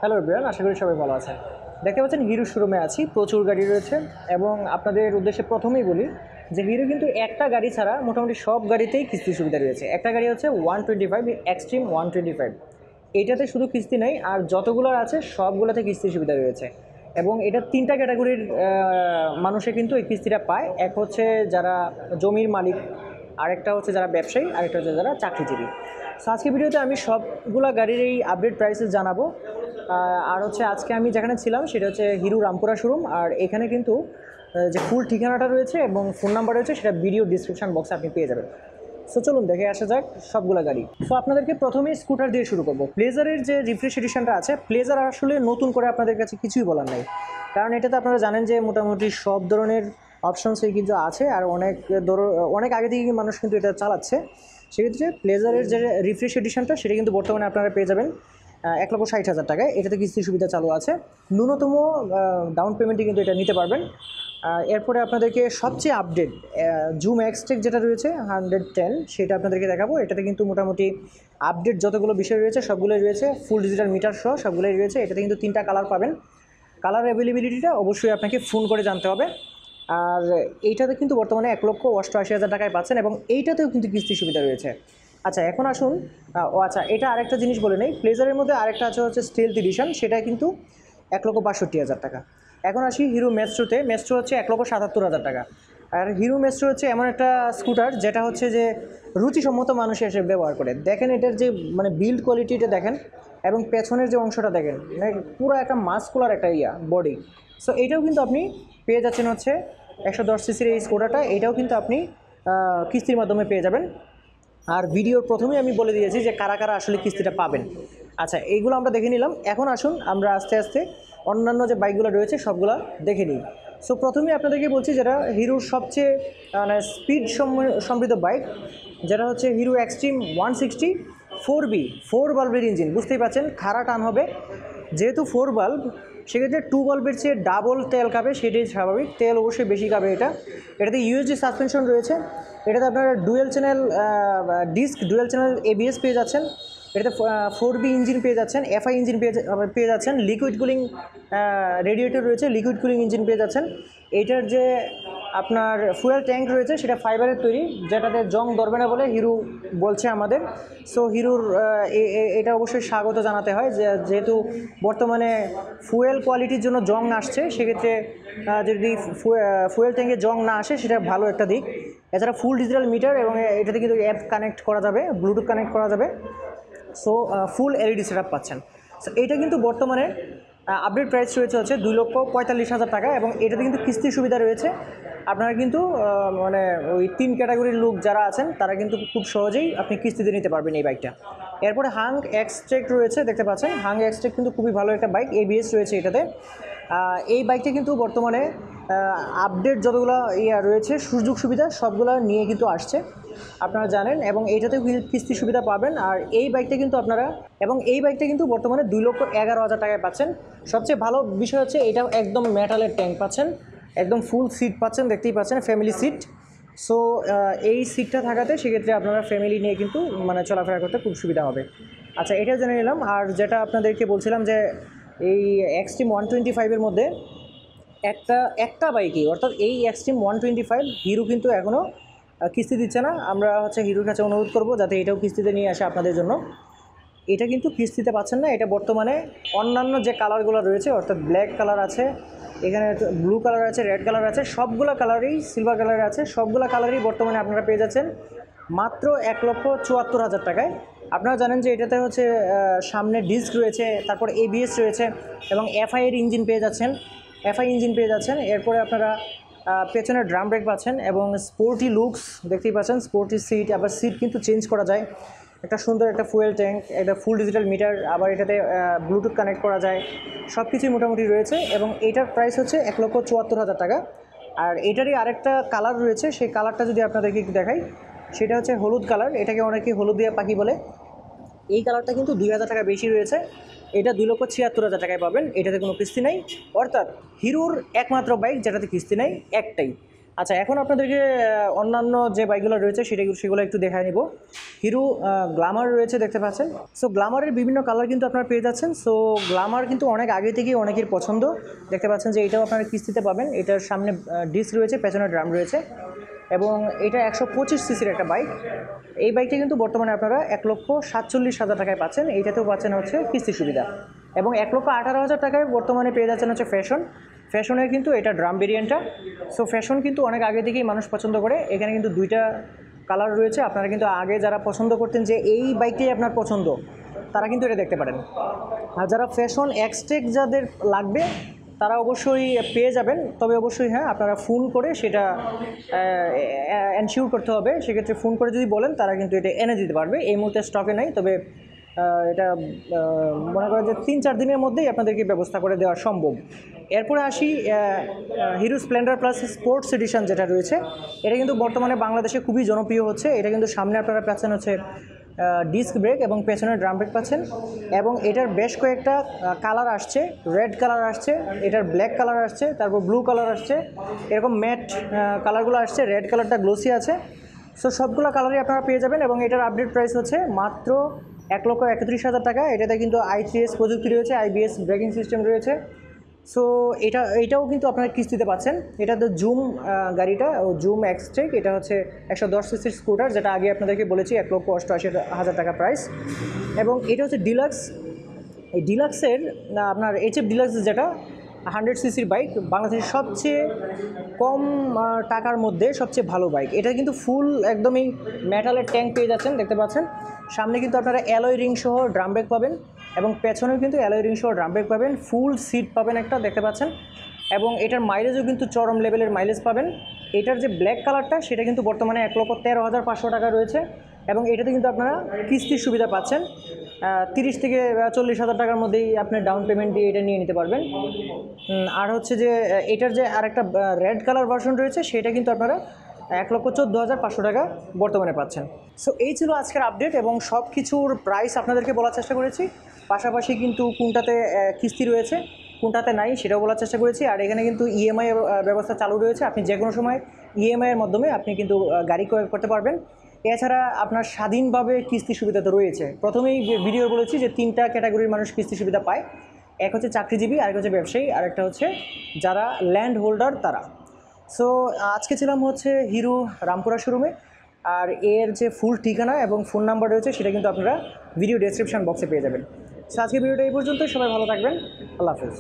Hello everyone, আশা করি সবাই ভালো আছেন। দেখতে পাচ্ছেন হিরো শোরুমে আছি, প্রচুর গাড়ি রয়েছে এবং আপনাদের উদ্দেশ্যে প্রথমেই বলি যে হিরো কিন্তু একটা গাড়ি ছাড়া মোটামুটি সব গাড়িতেই কিস্তির সুবিধা রয়েছে। একটা গাড়ি হচ্ছে 125 এক্সট্রিম 125, এইটাতে শুধু কিস্তি নেই, আর যতগুলো আছে সবগুলোতে কিস্তির সুবিধা রয়েছে। এবং এটা তিনটা ক্যাটাগরির মানুষে কিন্তু এই কিস্তিটা পায়। এক হচ্ছে যারা জমির মালিক, আরেকটা হচ্ছে যারা ব্যবসায়ী, আরেকটা হচ্ছে যারা চাকরিজীবী। সো আজকে ভিডিওতে আমি সবগুলা গাড়ির এই আপডেট প্রাইসেস জানাবো। আর হচ্ছে আজকে আমি যেখানে ছিলাম সেটা হচ্ছে হিরো রামপুরা শোরুম, আর এখানে কিন্তু যে ফুল ঠিকানাটা রয়েছে এবং ফোন নাম্বার রয়েছে সেটা ভিডিও ডিসক্রিপশন বক্সে আপনি পেয়ে যাবেন। সো চলুন দেখে আসা যাক সবগুলো গাড়ি। সো আপনাদেরকে প্রথমেই স্কুটার দিয়ে শুরু করব। প্লেজারের যে রিফ্রেশ এডিশনটা আছে, প্লেজার আসলে নতুন করে আপনাদের কাছে কিছুই বলার নাই, কারণ এটাতে আপনারা জানেন যে মোটামুটি সব ধরনের অপশনসই কিন্তু আছে, আর অনেক আগে থেকে মানুষ কিন্তু এটা চালাচ্ছে। সেক্ষেত্রে প্লেজারের যে রিফ্রেশ এডিশনটা সেটা কিন্তু বর্তমানে আপনারা পেয়ে যাবেন 1,60,000 টাকায়। এটাতে কিস্তির সুবিধা চালু আছে, ন্যূনতম ডাউন পেমেন্টে কিন্তু এটা নিতে পারবেন। এরপরে আপনাদেরকে সবচেয়ে আপডেট জুম এক্সটেক যেটা রয়েছে 110, সেটা আপনাদেরকে দেখাবো। এটাতে কিন্তু মোটামুটি আপডেট যতগুলো বিষয় রয়েছে সবগুলোই রয়েছে, ফুল ডিজিটাল মিটার সহ সবগুলোই রয়েছে। এটাতে কিন্তু 3টা কালার পাবেন। কালার অ্যাভেলেবিলিটিটা অবশ্যই আপনাকে ফোন করে জানতে হবে। আর এইটাতে কিন্তু বর্তমানে 1,88,000 টাকায় পাচ্ছেন এবং এইটাতেও কিন্তু কিস্তির সুবিধা রয়েছে। আচ্ছা, এখন আসুন, আচ্ছা এটা আরেকটা জিনিস বলে নেই, প্লেজারের মধ্যে আরেকটা হচ্ছে স্টিলথ এডিশন, সেটা কিন্তু 1,62,000 টাকা। এখন আসি হিরো মেস্ট্রোতে। মেস্ট্রো হচ্ছে 1,77,000 টাকা। আর হিরো মেস্ট্রো হচ্ছে এমন একটা স্কুটার যেটা হচ্ছে যে রুচিসম্মত মানুষ এসে ব্যবহার করে। দেখেন এটার যে বিল্ড কোয়ালিটিটা দেখেন এবং পেছনের যে অংশটা দেখেন, মানে পুরো একটা মাস্কুলার একটা বডি। সো এইটাও কিন্তু আপনি পেয়ে যাচ্ছেন হচ্ছে 110 সিসির এই স্কুটারটা, এইটাও কিন্তু আপনি কিস্তির মাধ্যমে পেয়ে যাবেন। আর ভিডিওর প্রথমেই আমি বলে দিয়েছি যে কারা কারা আসলে কিস্তিটা পাবেন। আচ্ছা, এইগুলো আমরা দেখে নিলাম। এখন আসুন আমরা আস্তে আস্তে অন্যান্য যে বাইকগুলো রয়েছে সবগুলো দেখে নিই। সো প্রথমেই আপনাদেরকে বলছি যেটা হিরোর সবচেয়ে মানে স্পিড সমৃদ্ধ বাইক, যেটা হচ্ছে হিরো এক্সট্রিম 160 4B 4 বাল্বের ইঞ্জিন। বুঝতেই পারছেন খাড়া টান হবে, যেহেতু 4 বাল্ব সেক্ষেত্রে 2 বাল্বের চেয়ে ডাবল তেল খাবে, সেটাই স্বাভাবিক। তেল অবশ্যই বেশি খাবে এটাতে ইউএসডি সাসপেনশন রয়েছে। এটাতে আপনারা dual channel disc, dual channel ABS পেয়ে যাচ্ছেন। এটাতে 4B ইঞ্জিন পেয়ে যাচ্ছেন, এফআই ইঞ্জিন পেয়ে যাচ্ছেন, লিকুইড কুলিং রেডিয়েটর রয়েছে, লিকুইড কুলিং ইঞ্জিন পেয়ে যাচ্ছেন। এইটার যে আপনার ফুয়েল ট্যাঙ্ক রয়েছে সেটা ফাইবারের তৈরি, যেটাতে জং ধরবে না বলে হিরো বলছে আমাদের। সো হিরোর এটা অবশ্যই স্বাগত জানাতে হয়, যেহেতু বর্তমানে ফুয়েল কোয়ালিটির জন্য জং আসছে, সেক্ষেত্রে যদি ফুয়েল ট্যাঙ্কে জং না আসে সেটা ভালো একটা দিক। এছাড়া ফুল ডিজিটাল মিটার এবং এটাতে কিন্তু অ্যাপ কানেক্ট করা যাবে, ব্লুটুথ কানেক্ট করা যাবে। সো ফুল এলইডি সেটআপ পাচ্ছেন। সো এইটা কিন্তু বর্তমানে আপডেট প্রাইস রয়েছে হচ্ছে 2,45,000 টাকা এবং এটাতে কিন্তু কিস্তির সুবিধা রয়েছে। আপনারা কিন্তু মানে ওই 3 ক্যাটাগরির লোক যারা আছেন তারা কিন্তু খুব সহজেই আপনি কিস্তিতে নিতে পারবেন এই বাইকটা। এরপরে হাং এক্সট্রেক রয়েছে, দেখতে পাচ্ছেন হাং এক্সট্রেক কিন্তু খুবই ভালো একটা বাইক, এবিএস রয়েছে এটাতে। এই বাইকটা কিন্তু বর্তমানে আপডেট যতগুলো রয়েছে সুযোগ সুবিধা সবগুলো নিয়ে কিন্তু আসছে, আপনারা জানেন, এবং এইটাতেও কিস্তি সুবিধা পাবেন। আর এই বাইকটা কিন্তু বর্তমানে 2,11,000 টাকায় পাচ্ছেন। সবচেয়ে ভালো বিষয় হচ্ছে এটা একদম মেটালের ট্যাঙ্ক পাচ্ছেন, একদম ফুল সিট পাচ্ছেন, দেখতেই পাচ্ছেন ফ্যামিলি সিট। সো এই সিটটা থাকাতে সেক্ষেত্রে আপনারা ফ্যামিলি নিয়ে কিন্তু মানে চলাফেরা করতে খুব সুবিধা হবে। আচ্ছা, এটা জেনে নিলাম। আর যেটা আপনাদেরকে বলছিলাম যে এই এক্সট্রিম 125-এর মধ্যে একটা বাইকই, অর্থাৎ এই এক্সট্রিম 125 হিরো কিন্তু এখনও কিস্তি দিচ্ছে না। আমরা হচ্ছে হিরোর কাছে অনুরোধ করব যাতে এটাও কিস্তিতে নিয়ে আসে আপনাদের জন্য। এটা কিন্তু কিস্তিতে পাচ্ছেন না, এটা বর্তমানে অন্যান্য যে কালারগুলো রয়েছে, অর্থাৎ ব্ল্যাক কালার আছে, এখানে ব্লু কালার আছে, রেড কালার আছে, সবগুলো কালারই, সিলভার কালার আছে, সবগুলো কালারই বর্তমানে আপনারা পেয়ে যাচ্ছেন মাত্র 1,74,000 টাকায়। আপনারা জানেন যে এটাতে হচ্ছে সামনে ডিস্ক রয়েছে, তারপর এবিএস রয়েছে এবং এফআই ইঞ্জিন পেয়ে যাচ্ছেন। এরপরে আপনারা পেছনে ড্রাম ব্রেক পাচ্ছেন এবং স্পোর্টি লুকস দেখতেই পাচ্ছেন, স্পোর্টি সিট, আবার সিট কিন্তু চেঞ্জ করা যায়, একটা সুন্দর একটা ফুয়েল ট্যাঙ্ক, একটা ফুল ডিজিটাল মিটার, আবার এটাতে ব্লুটুথ কানেক্ট করা যায়, সব কিছুই মোটামুটি রয়েছে এবং এইটার প্রাইস হচ্ছে 1,74,000 টাকা। আর এটারই আরেকটা কালার রয়েছে, সেই কালারটা যদি আপনাদেরকে একটু দেখাই, সেটা হচ্ছে হলুদ কালার, এটাকে অনেকে হলুদিয়া পাখি বলে। এই কালারটা কিন্তু 2,000 টাকা বেশি রয়েছে, এটা 2,76,000 টাকায় পাবেন। এটাতে কোনো কিস্তি নেই, অর্থাৎ হিরোর একমাত্র বাইক যেটাতে কিস্তি নেই একটাই, আচ্ছা, এখন আপনাদেরকে অন্যান্য যে বাইকগুলো রয়েছে সেগুলো একটু দেখায় নিব। হিরো গ্ল্যামার রয়েছে দেখতে পাচ্ছেন। সো গ্ল্যামারের বিভিন্ন কালার কিন্তু আপনারা পেয়ে যাচ্ছেন। সো গ্ল্যামার কিন্তু অনেক আগে থেকেই অনেকের পছন্দ। দেখতে পাচ্ছেন যে এটাও আপনারা কিস্তিতে পাবেন। এটার সামনে ডিস্ক রয়েছে, পেছনে ড্রাম রয়েছে এবং এটা 125 সিসির একটা বাইক। এই বাইকটা কিন্তু বর্তমানে আপনারা 1,47,000 টাকায় পাচ্ছেন। এইটাতেও পাচ্ছেন হচ্ছে কিস্তি সুবিধা এবং 1,18,000 টাকায় বর্তমানে পেয়ে যাচ্ছেন হচ্ছে ফ্যাশনের কিন্তু এটা ড্রাম ভেরিয়েন্টটা। সো ফ্যাশন কিন্তু অনেক আগে থেকেই মানুষ পছন্দ করে। এখানে কিন্তু দুইটা কালার রয়েছে। আপনারা কিন্তু আগে যারা পছন্দ করতেন যে এই বাইকটাই আপনার পছন্দ, তারা কিন্তু এটা দেখতে পারেন। আর যারা ফ্যাশন এক্সটেক যাদের লাগবে তারা অবশ্যই পেয়ে যাবেন, তবে অবশ্যই হ্যাঁ আপনারা ফোন করে সেটা এনশিওর করতে হবে। সেক্ষেত্রে ফোন করে যদি বলেন তারা কিন্তু এটা এনে দিতে পারবে। এই মুহূর্তে স্টকে নাই, তবে এটা মনে করেন যে 3-4 দিনের মধ্যেই আপনাদেরকে ব্যবস্থা করে দেওয়া সম্ভব। এরপরে আসি hero Splendor plus sports edition যেটা রয়েছে, এটা কিন্তু বর্তমানে বাংলাদেশে খুবই জনপ্রিয় হচ্ছে। এটা কিন্তু সামনে আপনারা পাচ্ছেন হচ্ছে ডিস্ক ব্রেক এবং পেছনে ড্রাম ব্রেক পাচ্ছেন এবং এটার বেশ কয়েকটা কালার আসছে। রেড কালার আসছে, এটার ব্ল্যাক কালার আসছে, তারপর ব্লু কালার আসছে, এরকম ম্যাট কালারগুলো আসছে। রেড কালারটা গ্লোসি আছে। সো সবগুলো কালারই আপনারা পেয়ে যাবেন এবং এটার আপডেট প্রাইস হচ্ছে মাত্র 1,31,000 টাকা। এটাতে কিন্তু i3s প্রযুক্তি রয়েছে, IBS ব্রেকিং সিস্টেম রয়েছে। সো এটাও কিন্তু আপনারা কিস্তিতে পাচ্ছেন। এটা তো জুম গাড়িটা, জুম এক্সটেক, এটা হচ্ছে 110 সিসির স্কুটার, যেটা আগে আপনাদেরকে বলেছি 1,88,000 টাকা প্রাইস। এবং এটা হচ্ছে ডিলাক্স। এই ডিলাক্সের আপনার HF ডিলাক্স যেটা 100 সিসির বাইক, বাংলাদেশের সবচেয়ে কম টাকার মধ্যে সবচেয়ে ভালো বাইক। এটা কিন্তু ফুল একদমই মেটালের ট্যাঙ্ক পেয়ে যাচ্ছেন, দেখতে পাচ্ছেন। সামনে কিন্তু আপনারা অ্যালয় রিং সহ ড্রাম ব্রেক পাবেন এবং পেছনেও কিন্তু অ্যালয় রিং সহ ড্রাম ব্রেক পাবেন। ফুল সিট পাবেন একটা, দেখতে পাচ্ছেন। এবং এটার মাইলেজও কিন্তু চরম লেভেলের মাইলেজ পাবেন। এটার যে ব্ল্যাক কালারটা সেটা কিন্তু বর্তমানে 1,13,500 টাকা রয়েছে এবং এটাতে কিন্তু আপনারা কিস্তির সুবিধা পাচ্ছেন। 30 থেকে 40,000 টাকার মধ্যেই আপনি ডাউন পেমেন্ট দিয়ে এটা নিয়ে নিতে পারবেন। আর হচ্ছে যে এটার যে আরেকটা রেড কালার ভার্সন রয়েছে সেটা কিন্তু আপনারা 1,14,500 টাকা বর্তমানে পাচ্ছেন। সো এই ছিল আজকের আপডেট এবং সব কিছুর প্রাইস আপনাদেরকে বলার চেষ্টা করেছি। পাশাপাশি কিন্তু কোনটাতে কিস্তি রয়েছে, কোনটাতে নাই সেটাও বলার চেষ্টা করেছি। আর এখানে কিন্তু ইএমআই ব্যবস্থা চালু রয়েছে। আপনি যে কোনো সময় ইএমআইয়ের মাধ্যমে আপনি কিন্তু গাড়ি ক্রয় করতে পারবেন। এছাড়া আপনার স্বাধীনভাবে কিস্তি সুবিধা তো রয়েছে। প্রথমেই ভিডিও বলেছি যে 3টা ক্যাটাগরির মানুষ কিস্তি সুবিধা পায়। এক হচ্ছে চাকরিজীবী, আরেক হচ্ছে ব্যবসায়ী, আরেকটা হচ্ছে যারা ল্যান্ড হোল্ডার তারা। সো আজকে ছিলাম হচ্ছে হিরো রামপুরা শোরুমে। আর এর যে ফুল ঠিকানা এবং ফোন নাম্বার রয়েছে সেটা কিন্তু আপনারা ভিডিও ডেসক্রিপশন বক্সে পেয়ে যাবেন। সো আজকে ভিডিওটা এই পর্যন্ত। সবাই ভালো থাকবেন। আল্লাহ হাফেজ।